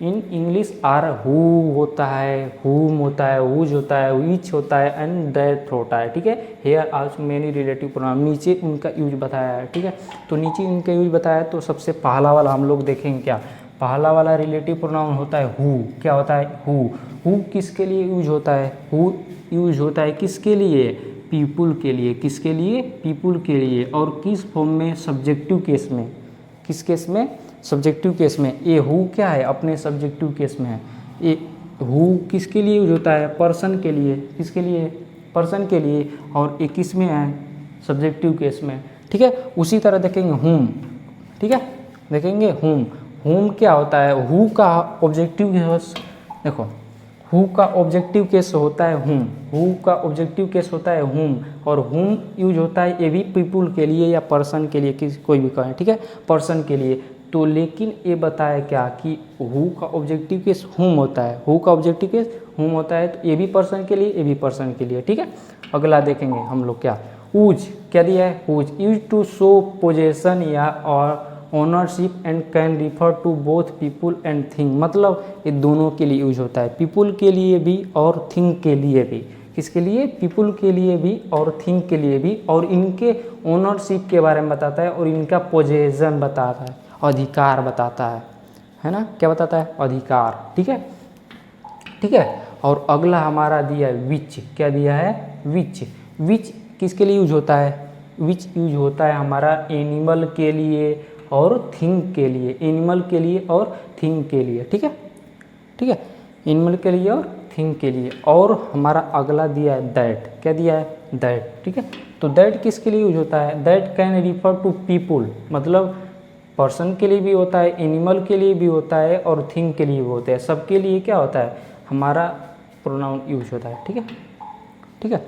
Speaker 1: in English are who होता है, whom होता है, whose होता है, which होता है and that होता है। ठीक है, here also many relative pronoun, नीचे उनका यूज बताया है। ठीक है, तो नीचे उनका यूज बताया है, तो सबसे पहला वाला हम लोग देखेंगे क्या, पहला वाला रिलेटिव प्रोनाउन होता है हु। क्या होता है, हु किसके लिए यूज होता है, हु यूज होता है किसके लिए, पीपुल के लिए, किसके लिए, पीपुल के लिए, और किस फॉर्म में, सब्जेक्टिव केस में, किस केस में, सब्जेक्टिव केस में। ये हु क्या है, अपने सब्जेक्टिव केस में है। ये हु किसके लिए यूज होता है, पर्सन के लिए, किसके लिए, पर्सन के लिए, और ये किस में है, सब्जेक्टिव केस में। ठीक है, उसी तरह देखेंगे हुम। ठीक है, देखेंगे हुम क्या होता है, हु का ऑब्जेक्टिव केस, देखो हु का ऑब्जेक्टिव केस होता है हुम, हु का ऑब्जेक्टिव केस होता है हुम, और हुम यूज होता है ये भी पीपुल के लिए या पर्सन के लिए, किसी कोई भी कहें। ठीक है, पर्सन के लिए, तो लेकिन ये बताया क्या कि हु का ऑब्जेक्टिव केस हुम होता है, हु का ऑब्जेक्टिव केस हुम होता है, तो ये भी पर्सन के लिए, ये भी पर्सन के लिए। ठीक है, अगला देखेंगे हम लोग क्या, ऊज क्या दिया है, whose use to show possession या और ownership and can refer to both people and thing. मतलब ये दोनों के लिए यूज होता है, पीपुल के लिए भी और थिंग के लिए भी। किसके लिए, पीपुल के लिए भी और थिंग के लिए भी, और इनके ओनरशिप के बारे में बताता है और इनका पोजेशन बताता है, अधिकार बताता है ना, क्या बताता है, अधिकार। ठीक है, ठीक है। और अगला हमारा दिया है विच, क्या दिया है, विच। विच किसके लिए यूज होता है, विच यूज होता है हमारा एनिमल के लिए और थिंग के लिए, एनिमल के लिए और थिंग के लिए। ठीक है, ठीक है, एनिमल के लिए और थिंग के लिए। और हमारा अगला दिया है दैट, क्या दिया है, दैट। ठीक है, तो दैट किसके लिए यूज होता है, that can refer to people, मतलब पर्सन के लिए भी होता है, एनिमल के लिए भी होता है और थिंग के लिए भी होता है, सबके लिए क्या होता है, हमारा प्रोनाउन यूज होता है। ठीक है, ठीक है।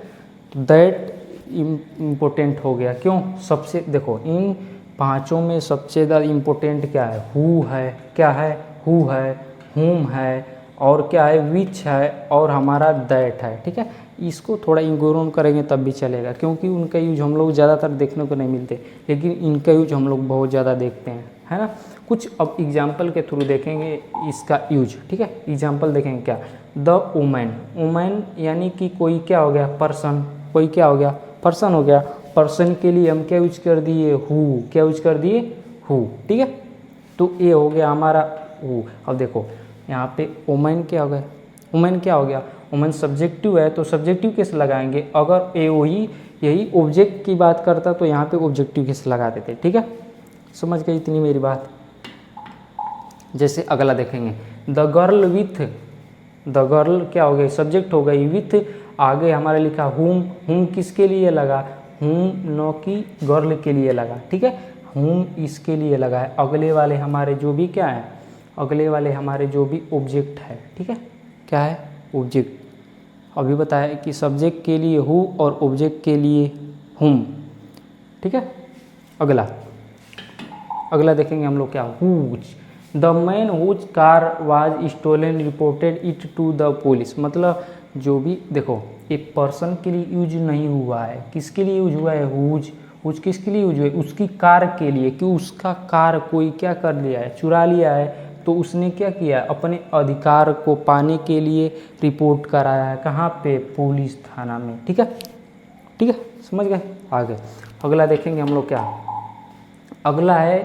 Speaker 1: तो दैट इम्पोर्टेंट हो गया, क्यों, सबसे देखो इन पांचों में सबसे ज़्यादा इम्पोर्टेंट क्या है, हु है, क्या है, हु है, हुम है, और क्या है, विच है, और हमारा दैट है। ठीक है, इसको थोड़ा इग्नोर करेंगे तब भी चलेगा, क्योंकि उनका यूज हम लोग ज़्यादातर देखने को नहीं मिलते, लेकिन इनका यूज हम लोग बहुत ज़्यादा देखते हैं, है ना। कुछ अब एग्जाम्पल के थ्रू देखेंगे इसका यूज। ठीक है, एग्जाम्पल देखेंगे क्या, द वुमेन, वुमेन यानी कि कोई क्या हो गया, पर्सन, कोई क्या हो गया, पर्सन हो गया। पर्सन के लिए हम क्या यूज कर दिए, हु, क्या यूज कर दिए, हु। ठीक है, तो ये हो गया हमारा हु। अब देखो यहाँ पे वुमेन क्या हो गया, वुमेन क्या हो गया, वुमेन सब्जेक्टिव है, तो सब्जेक्टिव कैसे लगाएंगे, अगर ए वही यही ऑब्जेक्ट की बात करता तो यहाँ पे ऑब्जेक्टिव कैसे लगा देते। ठीक है, समझ गए इतनी मेरी बात। जैसे अगला देखेंगे, the girl with, the girl क्या हो गई, सब्जेक्ट हो गई, विथ आगे हमारे लिखा हुम, हुम किसके लिए लगा, हुम नो की गर्ल के लिए लगा। ठीक है, हुम इसके लिए लगा है, अगले वाले हमारे जो भी क्या है, अगले वाले हमारे जो भी ऑब्जेक्ट है। ठीक है, क्या है, ऑब्जेक्ट। अभी बताया कि सब्जेक्ट के लिए हु और ऑब्जेक्ट के लिए हुम। ठीक है, अगला अगला देखेंगे हम लोग क्या, whose, the man whose car was stolen reported it to the police, मतलब जो भी देखो एक पर्सन के लिए यूज नहीं हुआ है, किसके लिए यूज हुआ है, हुज, हुज किसके लिए यूज हुआ है, उसकी कार के लिए, कि उसका कार कोई क्या कर लिया है, चुरा लिया है, तो उसने क्या किया, अपने अधिकार को पाने के लिए रिपोर्ट कराया है, कहाँ पे, पुलिस थाना में। ठीक है, ठीक है, समझ गए। आगे अगला देखेंगे हम लोग क्या, अगला है,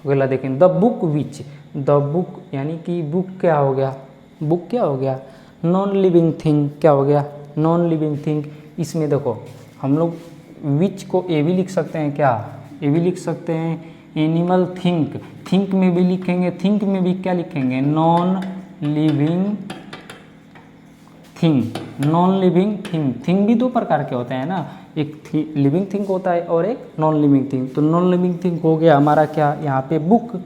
Speaker 1: अगला देखेंगे the book which, the book यानी कि बुक क्या हो गया, बुक क्या हो गया, नॉन लिविंग थिंग, क्या हो गया, नॉन लिविंग थिंग। इसमें देखो हम लोग विच को ए भी लिख सकते हैं, क्या, ए भी लिख सकते हैं, एनिमल थिंक, थिंक में भी लिखेंगे, थिंक में भी क्या लिखेंगे, non living thing, non living thing. Thing भी दो प्रकार के होते हैं ना, एक लिविंग थिंग होता है और एक नॉन लिविंग थिंग। तो नॉन लिविंग थिंग हो गया हमारा क्या, यहाँ पे बुक,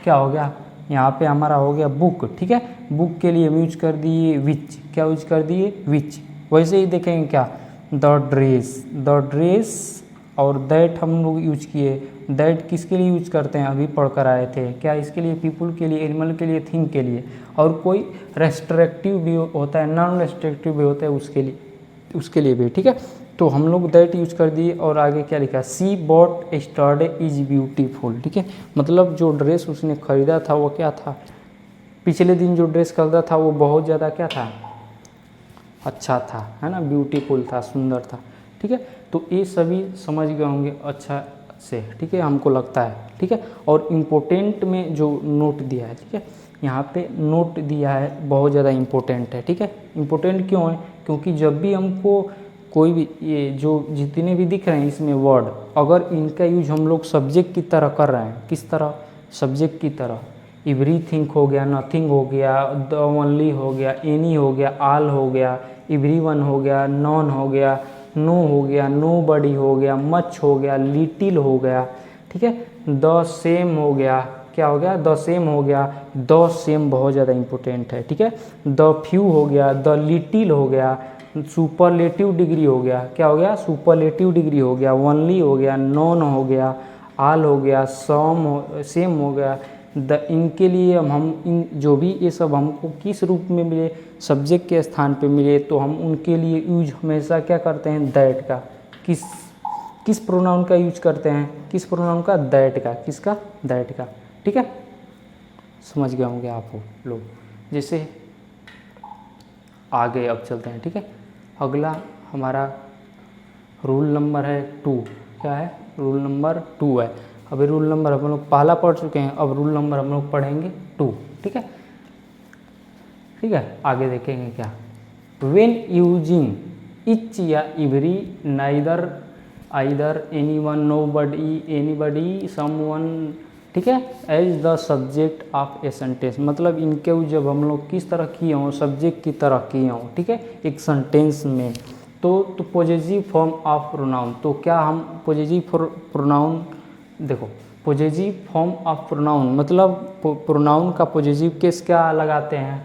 Speaker 1: क्या हो गया, यहाँ पे हमारा हो गया बुक। ठीक है, बुक के लिए यूज कर दिए विच, क्या यूज कर दिए, विच। वैसे ही देखेंगे क्या, द ड्रेस, द ड्रेस और दैट हम लोग यूज किए, दैट किसके लिए यूज करते हैं, अभी पढ़ कर आए थे, क्या इसके लिए, पीपुल के लिए, एनिमल के लिए, थिंग के लिए। और कोई रेस्ट्रिक्टिव भी होता है, नॉन रेस्ट्रिक्टिव भी होता है उसके लिए भी। ठीक है, तो हम लोग दैट यूज कर दिए। और आगे क्या लिखा, सी बॉट एस्टरडे इज ब्यूटीफुल। ठीक है, मतलब जो ड्रेस उसने खरीदा था वो क्या था, पिछले दिन जो ड्रेस खरीदा था वो बहुत ज़्यादा क्या था, अच्छा था, है ना, ब्यूटीफुल था, सुंदर था। ठीक है, तो ये सभी समझ गए होंगे अच्छा से। ठीक है, हमको लगता है। ठीक है, और इम्पोर्टेंट में जो नोट दिया है, ठीक है, यहाँ पे नोट दिया है बहुत ज़्यादा इम्पोर्टेंट है। ठीक है, इम्पोर्टेंट क्यों है, क्योंकि जब भी हमको कोई भी ये जो जितने भी दिख रहे हैं इसमें वर्ड, अगर इनका यूज हम लोग सब्जेक्ट की तरह कर रहे हैं, किस तरह, सब्जेक्ट की तरह, एवरीथिंग हो गया, नथिंग हो गया, द ओनली हो गया, एनी हो गया, ऑल हो गया, एवरीवन हो गया, नॉन हो गया, नो हो गया, नो बडी हो गया, मच हो गया, लिटिल हो गया। ठीक है, द सेम हो गया, क्या हो गया, द सेम हो गया, द सेम बहुत ज़्यादा इंपॉर्टेंट है। ठीक है, द फ्यू हो गया, द लिटिल हो गया, सुपरलेटिव डिग्री हो गया, क्या हो गया, सुपरलेटिव डिग्री हो गया, ओनली हो गया, नॉन हो गया, ऑल हो गया, सेम हो गया। इनके लिए हम इन जो भी ये सब हमको किस रूप में मिले, सब्जेक्ट के स्थान पे मिले, तो हम उनके लिए यूज हमेशा क्या करते हैं, दैट का। किस प्रोनाउन का यूज करते हैं, किस प्रोनाउन का, दैट का, किसका, दैट का। ठीक है, समझ गए होंगे आप लोग। जैसे आगे अब चलते हैं। ठीक है, अगला हमारा रूल नंबर है 2। क्या है? रूल नंबर 2 है। अभी रूल नंबर हम लोग पहला पढ़ चुके हैं, अब रूल नंबर हम लोग पढ़ेंगे 2। ठीक है, ठीक है, आगे देखेंगे क्या। व्हेन यूजिंग इच या every, neither, either, anyone, nobody, anybody, someone, ठीक है, as the subject of a sentence. मतलब इनके जब हम लोग किस तरह किए हों, सब्जेक्ट की तरह किए हों, ठीक है, एक सेंटेंस में, तो पॉजेसिव फॉर्म ऑफ प्रोनाउन। तो क्या हम पॉजेसिव प्रोनाउन, देखो पॉजेसिव फॉर्म ऑफ प्रोनाउन मतलब प्रोनाउन का पॉजेसिव केस क्या लगाते हैं,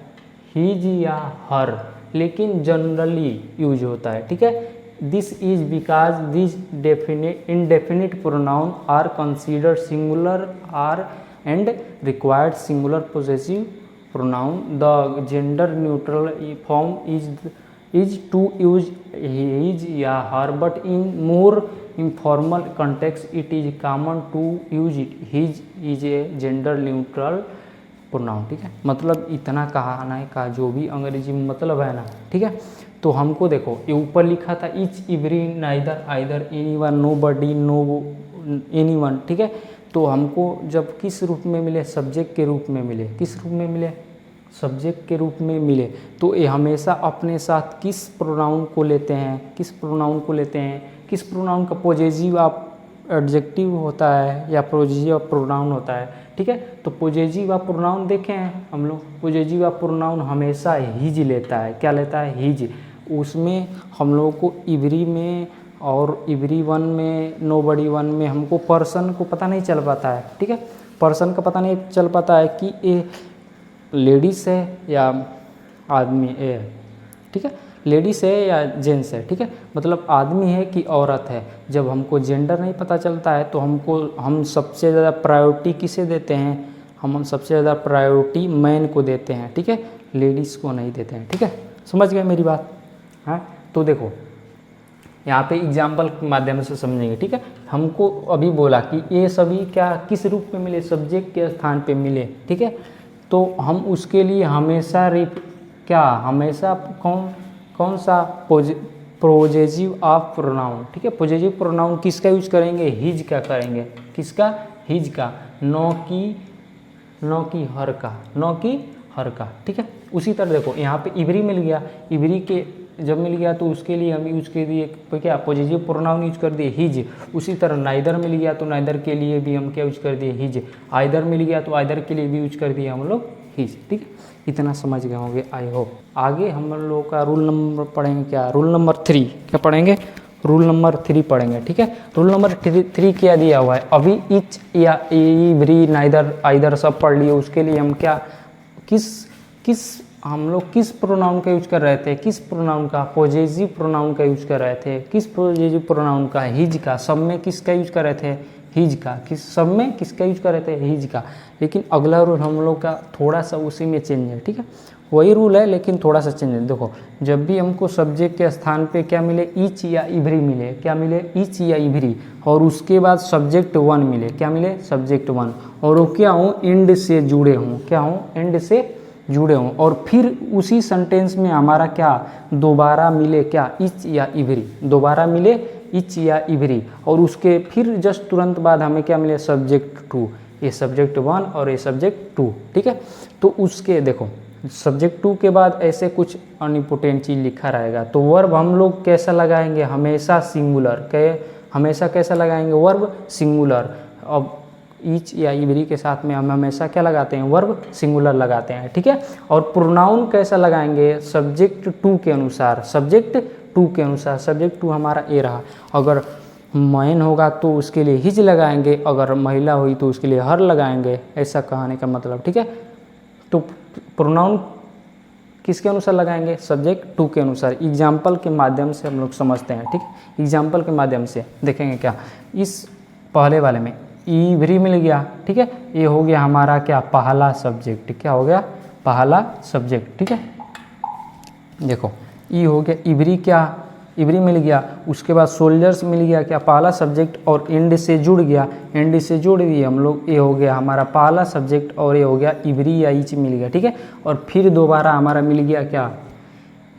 Speaker 1: हिज या हर, लेकिन जनरली यूज होता है। ठीक है, this is because this indefinite pronoun are considered singular are and required singular possessive pronoun. The gender neutral form is to use his या her, but in more informal context it is common to use it. His is a gender neutral pronoun। ठीक है, मतलब इतना कहना का जो भी अंग्रेजी में मतलब है ना, ठीक है। तो हमको देखो ये ऊपर लिखा था etch, every, neither, either, anyone, nobody, no anyone. ठीक है, तो हमको जब किस रूप में मिले, सब्जेक्ट के रूप में मिले। किस रूप में मिले? सब्जेक्ट के रूप में मिले। तो ये हमेशा अपने साथ किस प्रोनाउन को लेते हैं, किस प्रोनाउन को लेते हैं, किस प्रोनाउन का पॉजेसिव आप एडजेक्टिव होता है या पॉजेसिव प्रोनाउन होता है। ठीक है, तो पॉजेसिव प्रोनाउन देखे हैं हम लोग, पॉजेसिव प्रोनाउन हमेशा हिज लेता है। क्या लेता है? हिज। उसमें हम लोगों को इवरी में और इवरी वन में, नोबडी वन में हमको पर्सन को पता नहीं चल पाता है। ठीक है, पर्सन का पता नहीं चल पाता है कि ये लेडीज़ है या आदमी है। ठीक है, लेडीज़ है या जेंट्स है। ठीक है, मतलब आदमी है कि औरत है। जब हमको जेंडर नहीं पता चलता है तो हम सबसे ज़्यादा प्रायोरिटी किसे देते हैं? हम सबसे ज़्यादा प्रायोरिटी मैन को देते हैं। ठीक है, लेडीज़ को नहीं देते हैं। ठीक है, समझ गए मेरी बात? हाँ, तो देखो यहाँ पे एग्जाम्पल के माध्यम से समझेंगे। ठीक है, हमको अभी बोला कि ये सभी क्या किस रूप में मिले, सब्जेक्ट के स्थान पे मिले। ठीक है, तो हम उसके लिए हमेशा हमेशा कौन सा पॉजेसिव ऑफ प्रोनाउन। ठीक है, पॉजेसिव प्रोनाउन किसका यूज करेंगे? हिज का करेंगे। किसका? हिज का, नो की हर का, नो की हर का। ठीक है, उसी तरह देखो यहाँ पे इवरी मिल गया, इवरी के जब मिल गया तो उसके लिए हम यूज कर दिए क्या? पॉजेसिव प्रोनाउन यूज कर दिए हिज। उसी तरह नाइदर मिल गया तो नाइदर के लिए भी हम क्या यूज कर दिए? हिज। आइदर मिल गया तो आइदर के लिए भी यूज कर दिए हम लोग हिज। ठीक है, इतना समझ गए होंगे आई होप। आगे हम लोग का रूल नंबर पढ़ेंगे क्या? Rule number 3। क्या पढ़ेंगे? रूल नंबर 3 पढ़ेंगे। ठीक है, रूल नंबर 3 क्या दिया हुआ है? अभी इच या इवरी, नाइदर, आइदर सब पढ़ लिए। उसके लिए हम क्या हम लोग किस प्रोनाउन का यूज कर रहे थे? किस प्रोनाउन का? पॉजेसिव प्रोनाउन का यूज कर रहे थे। किस पॉजेसिव प्रोनाउन का? हिज का। सब में किसका यूज कर रहे थे? हिज का। सब में किसका यूज कर रहे थे? हिज का। लेकिन अगला रूल हम लोग का थोड़ा सा उसी में चेंज है। ठीक है, वही रूल है लेकिन थोड़ा सा चेंज है। देखो जब भी हमको सब्जेक्ट के स्थान पे क्या मिले? इच या इवरी मिले। क्या मिले? इच या इवरी। और उसके बाद सब्जेक्ट 1 मिले। क्या मिले? सब्जेक्ट 1। और वो क्या हो? एंड से जुड़े हों। क्या हो? एंड से जुड़े हों। और फिर उसी सेंटेंस में हमारा क्या दोबारा मिले? क्या? इच या इवरी। दोबारा मिले इच या इवरी। और उसके फिर जस्ट तुरंत बाद हमें क्या मिले? सब्जेक्ट 2। ये सब्जेक्ट 1 और ये सब्जेक्ट 2। ठीक है, तो उसके देखो सब्जेक्ट 2 के बाद ऐसे कुछ अनइम्पोर्टेंट चीज़ लिखा रहेगा। तो वर्ब हम लोग कैसा लगाएंगे? हमेशा सिंगुलर। हमेशा कैसा लगाएंगे? Verb singular. अब ईच या इवरी के साथ में हम हमेशा क्या लगाते हैं? वर्ब सिंगुलर लगाते हैं। ठीक है, और प्रोनाउन कैसा लगाएंगे? सब्जेक्ट 2 के अनुसार। सब्जेक्ट 2 के अनुसार। सब्जेक्ट 2 हमारा ए रहा। अगर मैन होगा तो उसके लिए हिज लगाएंगे, अगर महिला हुई तो उसके लिए हर लगाएंगे। ऐसा कहने का मतलब। ठीक है, तो प्रोनाउन किसके अनुसार लगाएंगे? सब्जेक्ट 2 के अनुसार। एग्जाम्पल के माध्यम से हम लोग समझते हैं। ठीक, एग्जाम्पल के माध्यम से देखेंगे क्या। इस पहले वाले में इवरी मिल गया। ठीक है, ये हो गया हमारा क्या? पहला सब्जेक्ट। क्या हो गया? पहला सब्जेक्ट। ठीक है, देखो ई हो गया इवरी। क्या? इवरी मिल गया। उसके बाद सोल्जर्स मिल गया। क्या? पहला सब्जेक्ट। और एंड से जुड़ गया। एंड से जुड़ दिए हम लोग। ये हो गया हमारा पहला सब्जेक्ट और ये हो गया इवरी या इच मिल गया। ठीक है, और फिर दोबारा हमारा मिल गया क्या?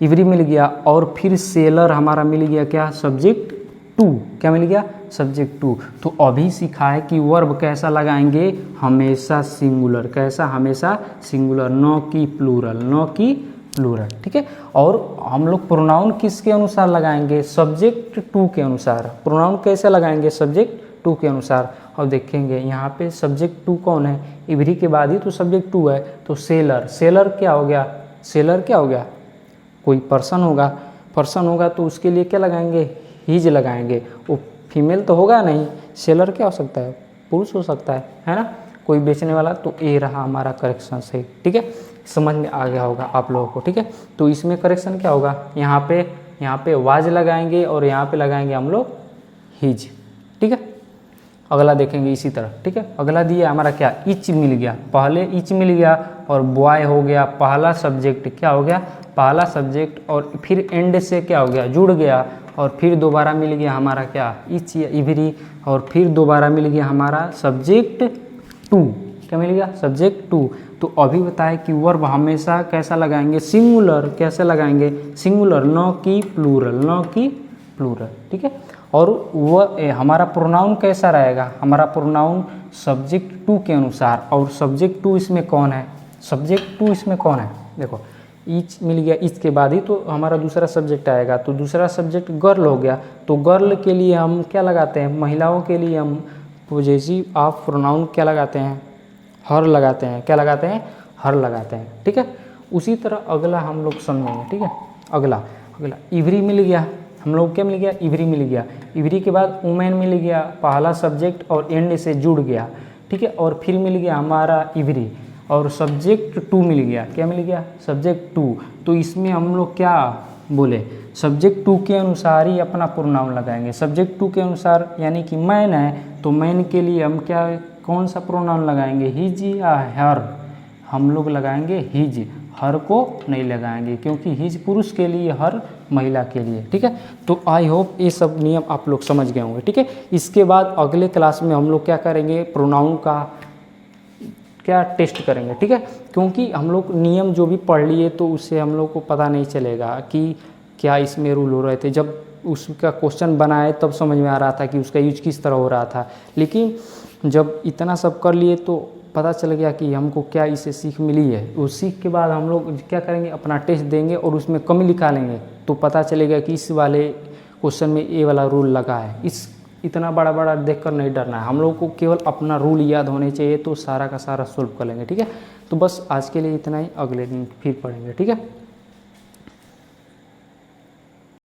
Speaker 1: इवरी मिल गया, और फिर सेलर हमारा मिल गया क्या, सब्जेक्ट टू, क्या मिल गया, सब्जेक्ट टू। तो अभी सीखा है कि वर्ब कैसा लगाएंगे, हमेशा सिंगुलर, कैसा, हमेशा सिंगुलर, न कि प्लूरल, न कि प्लूरल, ठीक है। और हम लोग प्रोनाउन किसके अनुसार लगाएंगे, सब्जेक्ट टू के अनुसार। प्रोनाउन कैसे लगाएंगे, सब्जेक्ट टू के अनुसार। और देखेंगे यहाँ पे सब्जेक्ट टू कौन है, इवरी के बाद ही तो सब्जेक्ट टू है। तो सेलर, सेलर क्या हो गया, सेलर क्या हो गया, कोई पर्सन होगा, पर्सन होगा तो उसके लिए क्या लगाएंगे, हिज लगाएंगे। वो फीमेल तो होगा नहीं, सेलर क्या हो सकता है, पुरुष हो सकता है ना, कोई बेचने वाला। तो ये रहा हमारा करेक्शन सही, ठीक है, समझ में आ गया होगा आप लोगों को, ठीक है। तो इसमें करेक्शन क्या होगा, यहाँ पे वाज लगाएंगे और यहाँ पे लगाएंगे हम लोग हिज, ठीक है। अगला देखेंगे इसी तरह, ठीक है। अगला दिया हमारा क्या, इच मिल गया, पहले इच मिल गया और बॉय हो गया, पहला सब्जेक्ट क्या हो गया, पहला सब्जेक्ट, और फिर एंड से क्या हो गया, जुड़ गया, और फिर दोबारा मिल गया हमारा क्या, इच या इवरी, और फिर दोबारा मिल गया हमारा सब्जेक्ट टू, क्या मिल गया, सब्जेक्ट टू। तो अभी बताए कि वर्ब हमेशा कैसा लगाएंगे, सिंगुलर, कैसे लगाएंगे, सिंगुलर, न कि प्लूरल, न कि प्लूरल, ठीक है। और वह हमारा प्रोनाउन कैसा रहेगा, हमारा प्रोनाउन सब्जेक्ट टू के अनुसार। और सब्जेक्ट टू इसमें कौन है, सब्जेक्ट टू इसमें कौन है, देखो ईच मिल गया, ईच के बाद ही तो हमारा दूसरा सब्जेक्ट आएगा। तो दूसरा सब्जेक्ट गर्ल हो गया, तो गर्ल के लिए हम क्या लगाते हैं, महिलाओं के लिए हम पॉजेसिव ऑफ प्रोनाउन क्या लगाते हैं, हर लगाते हैं, क्या लगाते हैं, हर लगाते हैं, ठीक है। उसी तरह अगला हम लोग समझेंगे, ठीक है। अगला इवरी मिल गया, हम लोग क्या मिल गया, इवरी मिल गया। इवरी के बाद वुमेन मिल गया, पहला सब्जेक्ट और एंड से जुड़ गया, ठीक है। और फिर मिल गया हमारा इवरी, और सब्जेक्ट टू मिल गया, क्या मिल गया, सब्जेक्ट टू। तो इसमें हम लोग क्या बोले, सब्जेक्ट टू के अनुसार ही अपना प्रोनाउन लगाएंगे, सब्जेक्ट टू के अनुसार। यानी कि मैन है तो मैन के लिए हम क्या, कौन सा प्रोनाउन लगाएंगे, हिज या हर, हम लोग लगाएंगे हिज, हर को नहीं लगाएंगे, क्योंकि हिज पुरुष के लिए, हर महिला के लिए, ठीक है। तो आई होप ये सब नियम आप लोग समझ गए होंगे, ठीक है। इसके बाद अगले क्लास में हम लोग क्या करेंगे, प्रोनाउन का क्या टेस्ट करेंगे, ठीक है। क्योंकि हम लोग नियम जो भी पढ़ लिए तो उससे हम लोग को पता नहीं चलेगा कि क्या इसमें रूल हो रहे थे। जब उसका क्वेश्चन बनाए तब समझ में आ रहा था कि उसका यूज किस तरह हो रहा था, लेकिन जब इतना सब कर लिए तो पता चल गया कि हमको क्या इससे सीख मिली है। उस सीख के बाद हम लोग क्या करेंगे, अपना टेस्ट देंगे और उसमें कमी निकालेंगे, तो पता चलेगा कि इस वाले क्वेश्चन में ये वाला रूल लगा है। इस इतना बड़ा बड़ा देखकर नहीं डरना है, हम लोग को केवल अपना रूल याद होने चाहिए, तो सारा का सारा सोल्व कर लेंगे, ठीक है। तो बस आज के लिए इतना ही, अगले दिन फिर पढ़ेंगे, ठीक है।